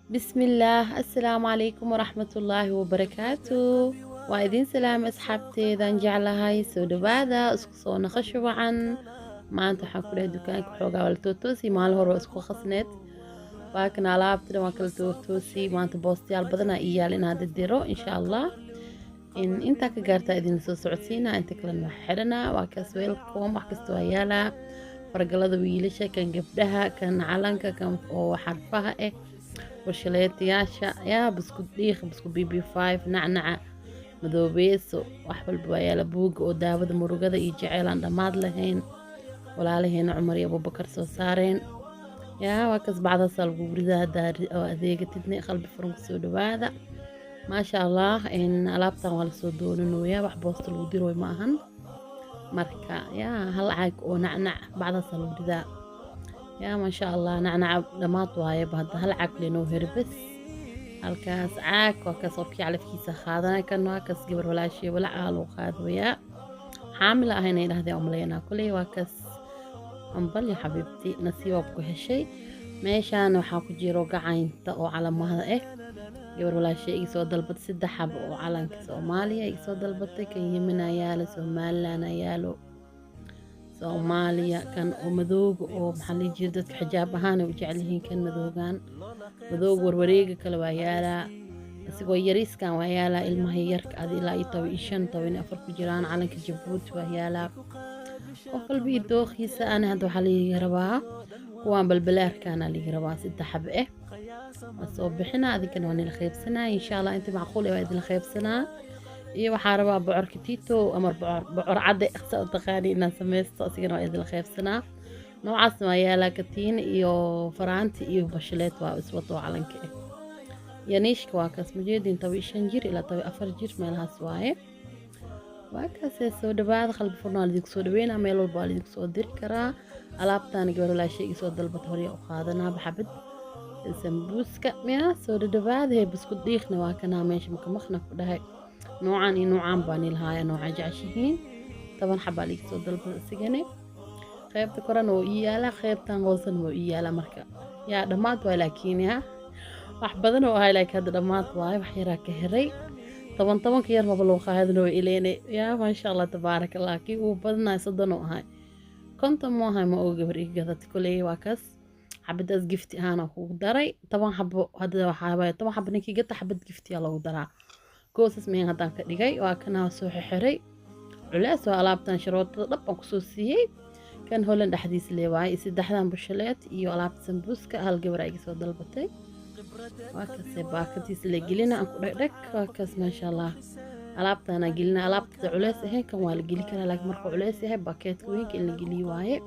بسم الله السلام عليكم ورحمة الله وبركاته وإذن سلام أصحابتي إذا جعلها يسود بعد أسقصون خشوا عن ما أنت حكوا دكانك حوجا ولا توتوسي مال هو أسقو خصنت لكن على بتر ما كل توتوسي ما أنت بوستي البدنا إياه لنا هذا الديرو إن شاء الله إن أنت كجرت إذن سوسعتينا أنت كلنا حرنا وكسويلكم وحكستوا يالا فرقلada wiilasha kan gabdhaha kan calanka kan oo xarfaha warshaleetayaasha yaa buskud dhiiq buskud bb5 nacnaca madoobeeso wax walba waa yaala buuga oo daawada murugada iyo jaceyl aan dhammaad lahayn walaalaheena cumar iyo abubakar soo saareen yaa waa kas bacdaasa lagu ridaa oo adeegatidna qalbi furan kusoo dhawaada maasha allah in alaabtan waa lasoo doonanooyaa wax boosta lagu dirooy ma ahan marka yaa hal caag oo nacnac bacdaasa lagu ridaa yaa maasha allah nacnaca dhammaad waaye bahda hal caag leenoo heri bas halkaas caag waa kaas qofkii calafkiisa qaadanay kan waa kaas gabar walaashii walacaa loo qaadayaa xaamil ahayna idhahdeen umaleynaa kuley waa kaas ambal ya xabiibti nasiibab ku heshay meeshaan waxaa ku jiro gacaynta oo calamada gabar walaashii iga soo dalbatay 3 xabo oo calanka Soomaaliya iga soo dalbatay kan Yemen ayaalo Somaliland ayaalo Soomaaliya kan oo madooga oo maxaa la jira dadka xijaab ahaan u jecel yihiin kan madoogan madoog warwareega kale waa yaalaa asigoo yariiskan waa yaalaa ilmaha yarka adi ilaa 15 ku jiraan calanka Jabuuti waa yaalaa qof walba dooqiisa ana hadda waxaa la rabaa kuwaan balbalaarkaana la rabaa 3 xabo soo bixina adinkana waan la qaybsanaa insha Allah inta macquul ah idin qaybsanaa iyo waxaa rabaa bocorka tito ama bocor cad iqsa taqaani inaan sameysto asigana waa idin qaybsanaa noocaas ma yaala katiin iyo faraanti iyo bashaleet waa iswato calanka yaniishka waa kaas mujeedin 15 jir ilaa 4 jir meelahaas waaye waa kaas soo dhawaad qalbi furnaal idinku soo dhaweynaa meel walba idinku soo diri karaa alaabtaan gabar la sheegay soo dalbad hore u qaadanaa baxabad sambuuska miyaa soo dhawaad hay buskud dhiiqna waa kana meesha maqna ku dhahay noocan iyo noocan baan ilahay nooca jacashihiin 10 xabaa liig soo dalbad isigane qaybta korana oo iyaala qaybtan hoosan oo iyaala marka yaa dhamaad waa laakiin yaa wax badan oo ahay laakiin hadda dhamaad waa wax yara ka heray 10 ka yar ma loo qaadano ileene yaa ma sha Allah tabarakallah kii uu badnaa 30 oo ahay konton ma ahay ma oo gabar iga gadad kulay waa kaas xabadaas gifti ahaan ku daray 10 xabo hadda waxa bay 10 xabo ninkii gata xabad gifti ah lagu daraa goosas meen hadan ka dhigay waa kana soo xiray culays waa alaabtan sharootada dhab ku soo siiyay kan Holland dhaxdiis leewaay saddexdan bushaleet iyo alaabta sambuuska hal gabar ay soo dalbatay waa kaasay baakadiis la gelina aan ku dhagdhag waa kaas ma sha Allah alaabtan gelina alaabta culays ah kan waa la geli karaa laakiin marka culays yahay baakeedka weyn in la geliyo waaye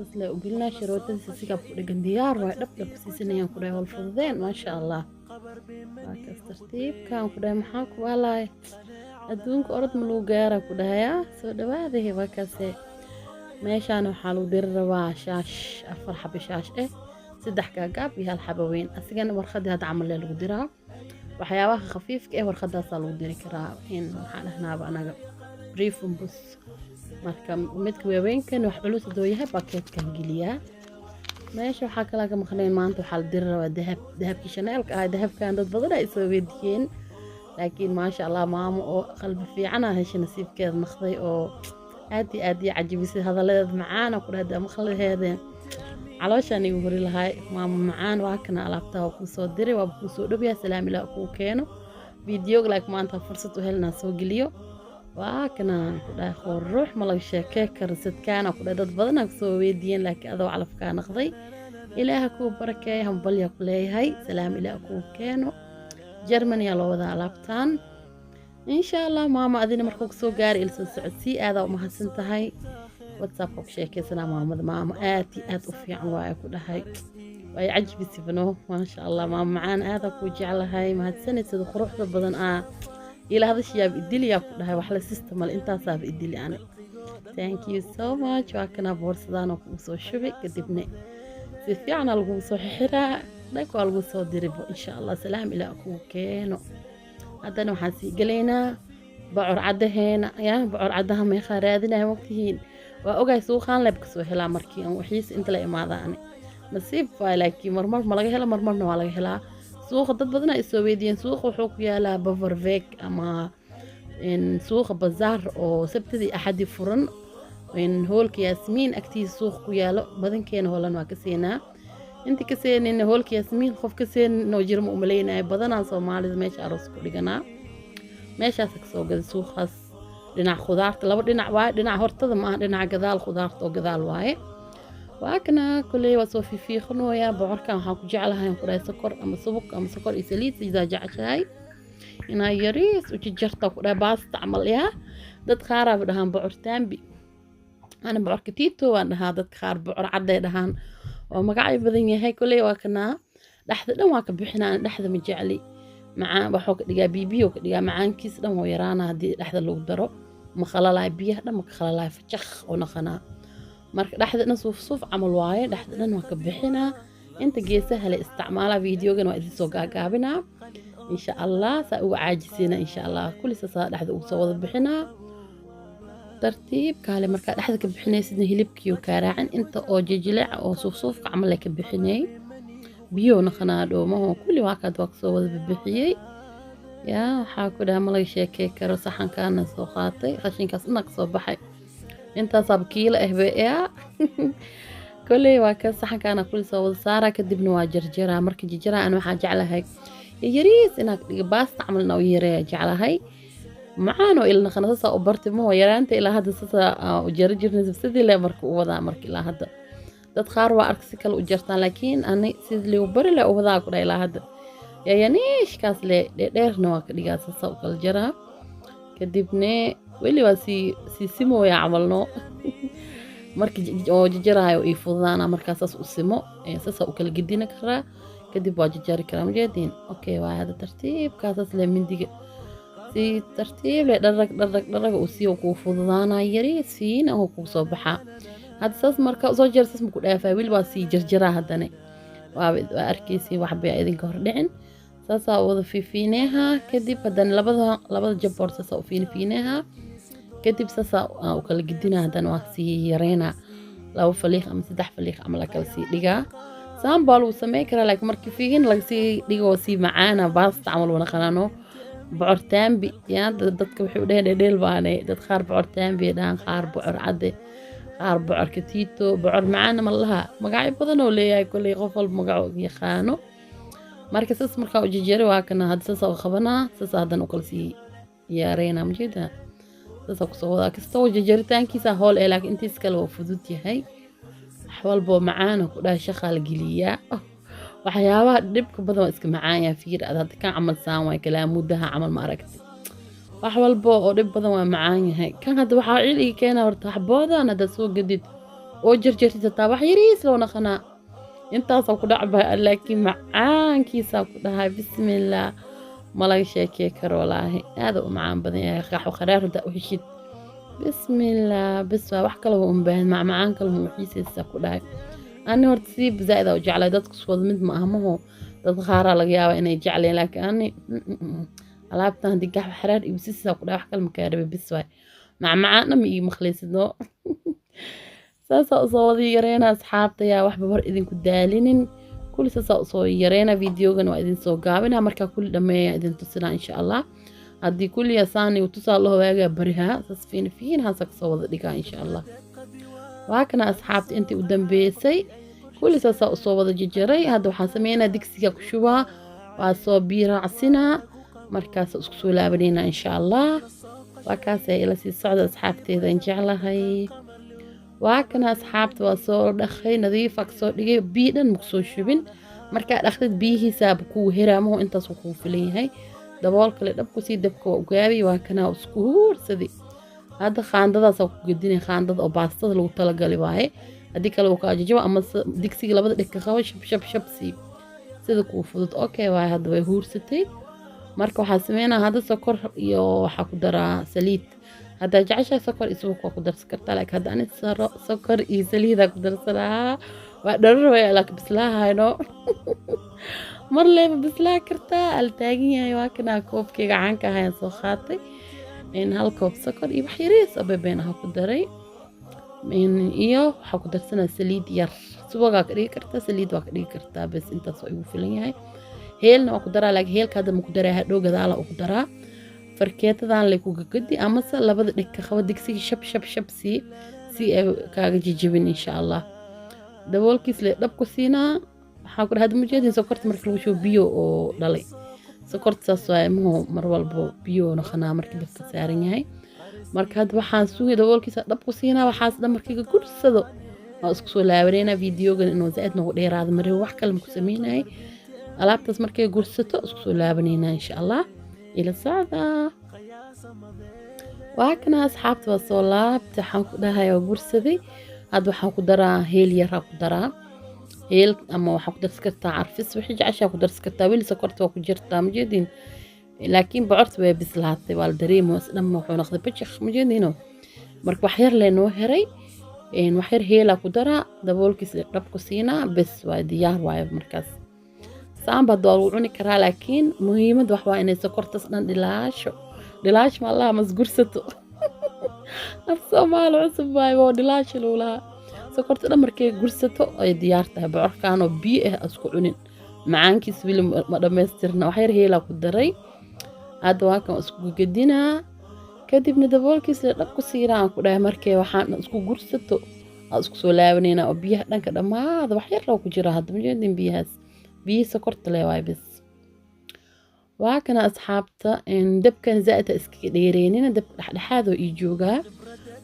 isla ugelina sharootada siga ku dhagan diyaar waa dhab ku siisanayaan ku dhahay fududeen ma sha Allah waa kaas tartiib kan ku dhahay maxaa ku walaay adduunka orod ma loo gaara ku dhahay soo dhawaaday waa kaasay meeshaan waxaa lagu diri rabaa shaash 4 xabo shaash 3 gaagaab iyo hal xabo weyn asigana warqadii hada camal lagu diraa waxyaabaha khafiifka warqadaas lagu diri karaa in waxaan ahnaaba anaga brief bus marka midka weeweynkan wax culus doo yahay bakeedkan geliya meesha waxaa kala ka maqneen maanta waxaa la diri rabaa dahabkii Chanel-ka dahabkan dad badan ay soo weydiyeen laakiin ma sha Allah maamo oo qalbi fiican ah heshay nasiibkeed naqday oo aad cajibisay hadaladeed macaan ku dhaada maqlaheedeen calooshan igu hori lahay maamo macaan waa kana alaabta ku soo diray waa ku soo dhabiya salaam ila ku keeno video like maanta fursad u helna soo geliyo waa kana ku dhahay ruux ma laga sheekay karsadkaana ku dad badan ay soo weydiyeen laakiin adoo calafka naqday ilaaha ku barakeeyo hambal ya ku leeyahay salaam ila ku keeno Germany loo wada alaabtan إن شاء الله ماما أذن مركوك سو قاري إلسو سعودسي هذا وما حسنتهاي واتساب وكشيكي سلام ماما آتي أطفي عن وايا كلها هاي وأي عجبي سبنو ما شاء الله ماما معانا هذا كوجي على هاي ما هتسنة تدخل روح بدن إلى هذا الشيء بإدلي يا كلها وحلا سيستم الإنتاسا بإدلي أنا thank you so much وكنا بورصدان وكوسو شبك كدبني في عنا الغوصو حرا لكو الغوصو دربو إن شاء الله سلام إلى أكوكينو haddana waxaan sii galaynaa bocor cadaheena yaa bocor cadaha may kharaadinaa waqtihiin waa ogaay suuqaan leeb ka soo helaa markii aan waxiis inta la imaadaan nasiib waay laakiin marmar ma laga hela marmarna waa laga helaa suuqa dad badan ay soo weydiiyeen suuqa wuxuu ku yaalaa Beverwijk ama suuqa bazaar oo sabtidii axadii furan hoolka yaasmiin agtiisa suuqa ku yaalo badankeena hoolan waa ka seenaa inta ka seenayna hoolka yaasmiin qof ka seenoo jira ma umaleynaya badanaa soomaalida meesha aroos ku dhiganaa meeshaas ka soo gada suuqaas dhinaca khudaarta laba dhinac waaye dhinaca hortada ma aha dhinaca gadaal khudaarta oo gadaal waaye waa kana kuley waa soo fiiqanooyaa bocorkan waxaan ku jeclahay ku dhahay sokor ama subag ama sokor iyo saliid sidaa jeceshahay inaa yariis u jarjarta ku dhahay baasta camal yaa dad qaar aa dhahaan bocor taambi ana bocorka tiito waan dhahaa dadka qaar bocor cadday dhahaan oo magacyo badan yahay kuley waa kana dhaxda dhan waa ka bixinaa dhaxda ma jecli macaan waxuu ka dhigaa bibiyo ka dhigaa macaankiis dhan wuu yaraana haddii dhaxda lagu daro ma khalalaay biyaha dhan ma ka khalalaay fajaq oo naqanaa marka dhaxda dhan suuf camal waaye dhaxda dhan waa ka bixinaa inta geesaha la isticmaalaa fiidiyogan waa idin soo gaagaabinaa insha allah saa uga caajisiina insha allah kulisa saa dhaxda ugu soo wada bixinaa tartiib kaale markaa dhaxda ka bixinaysidna hilibkiiyo kaaraacin inta oo jijileeca oo suufka camal ay ka bixinay biyo naqanaa dhoomaho kulli waa kaad waa kasoo wada bixiyey yaa waxaa ku dhaha ma laga sheekey karo saxankaana soo qaatay qashinkaas dhan ka soo baxay intaasaaba kiilo yaa kolley waa ka saxankaana kulli soo wada saaraa kadibna waa jarjaraa marka jarjaraa ana waxaa jeclahay yariis inaad dhiga baasta camalna u yareeya jeclahay macaanoo ilna qanasasa u bartay ma yaraanta ilaa hadda sasa u jarjirnay sidii le marka u wadaa marka ilaa hadda dad qaar waa ark si kale u jartaan laakiin ani sidii liu bari le u wadaa ku dhahay ilaa hadda yayaniishkaas le dheerna waa ka dhigaa sasa u kala jaraa kadibne weli waa sii simooya camalno marka oo jajaraayo ii fududaana markaasaas u simo sasa u kala gedina karaa kadib waa jajari karaa majeediin okay waa hada tartiibkaasaas le mindiga si tartiib le dharag uu sii kuu fududaana yariis fiina oo kuu soo baxaa hadda saas marka soo jersas ma ku dhaafaa weli waa sii jarjaraa haddana waa arkaysi waxbay idinka hor dhicin saasaa wada fiifiineeha kadib haddana labada jaboor saasaa u fiineeha kadib saasaa u kala gedinaa haddana waa sii yareynaa 2 faliiq ama 3 faliiq ama la kala sii dhigaa saambal uu sameey karaa laakiin markii fiigin laga sii dhigo sii macaana baasta camal wana qanaano bocor taambi yaa dadka waxay u dhaheen dheel baanay dad qaar bocor taambi dhahan qaar bocor cadde qaar bocor katiito bocor macaana ma laha magacyo badan oo leeyahay kulli qof walba magac uu yaqaano marka saas markaa u jijere waa kana hadda saas oo qabanaa saas hadan u kala sii yareena mujida saas ku soo wada kasta oo jijeritaankiisa hool ee laakiin intiis kale waa fudud yahay wax walba macaan ku dhahay shaqal geliya waxyaabaha dhibka badan waa iska macaan yahay fiir aad ka camal saan way kalaamudaha camal ma aragtay wax walba oo dhib badan waa macaan yahay kan hadda waxa ciiliga keena horta xaboodan hadda soo gadid oo jarjartid taa wax yariis loo naqanaa intaas ku dhacba laakiin macaankiisa ku dhahay bismillaah ma laga sheekey karo walaahi aad u macaan badan yahay qaxwo qaraar inta u heshid bismillaah bis wax kale oo baahan macaan kale oo xiisaysa ku dhahay ani horta si zaid oo jeclay dadku soo mid ma ahmaho dad qaar laga yaabo inay jecleen laakiin ani alaabtan digax xaraar iyo sisa ku dhahay wax kale ma ka rabay bis waay macaan ma ii makhlaysidno saasa soo wadi yareena asxaabta yaa waxba hor idinku daalinin kulli saasa soo yareena videogan waa idin soo gaabina marka kulli dhameeya idin tusina insha Allah haddii kulli yasaani u tusaa loo waaga bariha sas fiin hasak soo wada dhigaa insha Allah waa kana asxaabta intii u dambeysay kulli saasa soo wada jijiray hadda waxaan sameeynaa digsiga ku shubaa waa soo biiracsina markaas isku soo laabanayna insha Allah waa kaas ay ila sii socda asxaabteeda in jeclahay waa kana asxaabta waa soo dhaqay nadiif ah soo dhigay biidan ma soo shubin marka dhaqtid biyihiisa ku heraamo intaas ku filan yahay dabool kale dabku sii dabka u gaabi waa kana isku huursaday hadda qaandadaas ku gedinay qaandada oo baastada lagu tala galay waaye hadii kale uu ka ajajo ama digsiga labada dhig ka qabo shab si sida ku fudud okay waa hadda way huursatay marka waxa sameeynaa hadda sokor iyo waxa ku daraa saliid hadda jacayl sokor isoo ku darsan kartaa laakiin hadda aan sokor iyo saliid ku darsanaa waa dharar laakiin bislaahayno mar leeba bislaa kartaa al taagan yahay waa kana koobkayga caanka ahaan soo qaatay in hal koob sokor iyo wax yariis oo been ku daray iyo waxa ku darsanaa saliid yar subagaa ka dhigi kartaa saliid waa ka dhigi kartaa bas intaas waa igu filan yahay heelna waa ku daraa laakiin heelka hadda ma ku daraa hadhow gadaala ugu daraa farkeetadan lay ku gagadi amase labada dhig ka qabo digsiga shab sii si ay kaaga jijibin insha allah daboolkiis le dhab ku siinaa waxaa ku dhahay mujeedin sokorta marka lagu shubo biyo oo dhalay sokorta saas waaye mar walbo biyo naqanaa markii dabka saaran yahay marka hadda waxaan sugay daboolkiisa dhab ku siinaa waxaas dhan markiiga gursado waa isku soo laabaneynaa videogan inuu zaaid noogu dheeraado mare wax kale maku sameynayay alaabtaas markay gursato isku soo laabaneynaa insha allah ila socda waa kana asxaabta waa soo laabta waxaan ku dhahay oo gursaday hadda waxaan ku daraa heel yaraa ku daraa heel ama waxaa ku darsi kartaa carfis wixii jeceshaa ku darsi kartaa weli sokorta waa ku jirtaa majeedin laakiin bocorta way bislaatay waa la dareemaa dhamma wuxuu noqday bajaq majeedino marka wax yar lee noo heray wax yar heelaa ku daraa daboolkiisa dhab ku siinaa bes waa diyaar waayo markaas saamba waa lagu cuni karaa laakiin muhiimad wax waa inay sokortas dhan dhilaash ma allaha masgursato af soomaali cusub waayo oo dhilaash lagu lahaa sokorta dhan markay gursato ay diyaar tahay bocorkaan oo biyo ah isku cunin macaankiis weli ma dhammaystirna wax yar heelaa ku daray hadda waa kan isku gadinaa kadibna daboolkiisa dhab ku siinaa aan ku dhahay markay waxaan isku gursato aan isku soo laabaneynaa oo biyaha dhanka dhammaada wax yar loo ku jira hadda majeedin biyahaas biyi sokorta le waay bes waa kana asxaabta dabkan zaa'ida iskaga dheereynina dabka dhexdhexaadoo ii joogaa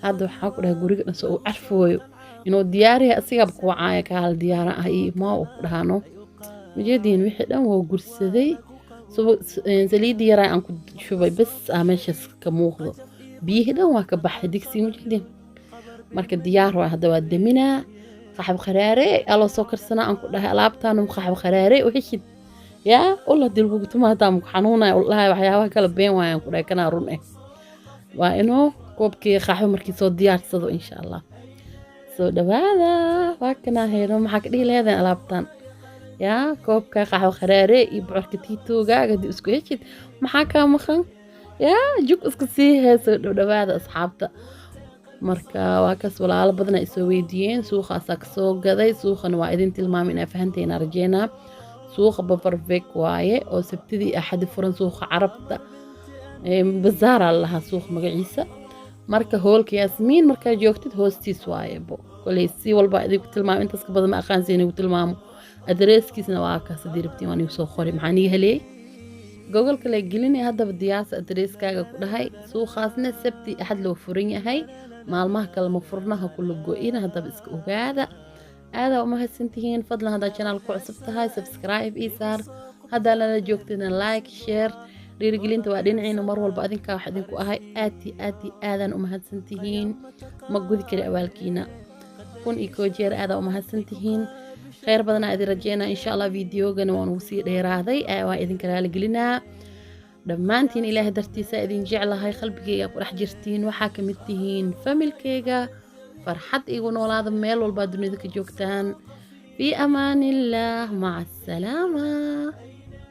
hadda waxaa ku dhahay guriga dhan soo uu carfooyo inuu diyaariya asigaba ku wacaaya kaal diyaara ah iyo maa uu ku dhahaano majeediin wixii dhan waa gursaday saliidii yaraa aan ku shubay bes meeshaas ka muuqdo biyihii dhan waa ka baxay digsi majeediin marka diyaar waa hadda waa daminaa qaxwo kharaare aloo soo karsanaa aan ku dhahay alaabtaan qaxwo kharaare u heshid yaa ulla dilbugu tumaata mu xanuunay ullahay waxyaabaha kala been waayaan ku dhahay kana run waa inuu koobkii qaxwo markii soo diyaarsado insha allah soo dhawaada waa kana heero maxaa ka dhigi leedahay alaabtaan yaa koobka qaxwo kharaare iyo bocorka tiitogaaga dib isku heshid maxaa kaa maqan yaa jug isku sii heeso dhawaada asxaabta marka waa kaas walaalo badan ay soo weydiiyeen suuqaasaa ka soo gaday suuqana waa idin tilmaamay inaa fahanteena rajeynaa suuqa babarvek waaye oo sabtidii axadi furan suuqa carabta bazaara lahaa suuq magaciisa marka hoolka yaasmiin markaa joogtid hoostiis waaye koley si walba idinku tilmaamo intaas ka badan ma aqaansi inagu tilmaamo adreeskiisna waa kaas haddii rabtiin waan igu soo qoray maxaa niga heliyey gogolka la gelinaya haddaba diyaasa adreeskaaga ku dhahay suuqaasna sabti axad loo furan yahay maalmaha kale ma furnaha kula go-ina haddaba iska ogaada aadaa u mahadsantihiin fadlan haddaa channel ku cusub tahay subscribe ii saar haddaa lala joogtana like share dhiirigelinta waa dhinaciina mar walba adinkaa wax idinku ahay aad aadaan u mahadsantihiin ma gudi kari awaalkiina kun iyo koo jeer aadaa u mahadsantihiin khayr badanaa idin rajeynaa insha allah videogana waan ugu sii dheeraaday waa idinka raaligelinaa dhammaantiin ilaahay dartiisa idin jeclahay qalbigayga ku dhex jirtiin waxaa ka mid tihiin familkayga farxad igu noolaada meel walbaa dunida ka joogtaan fi amaanillaah maca asalaama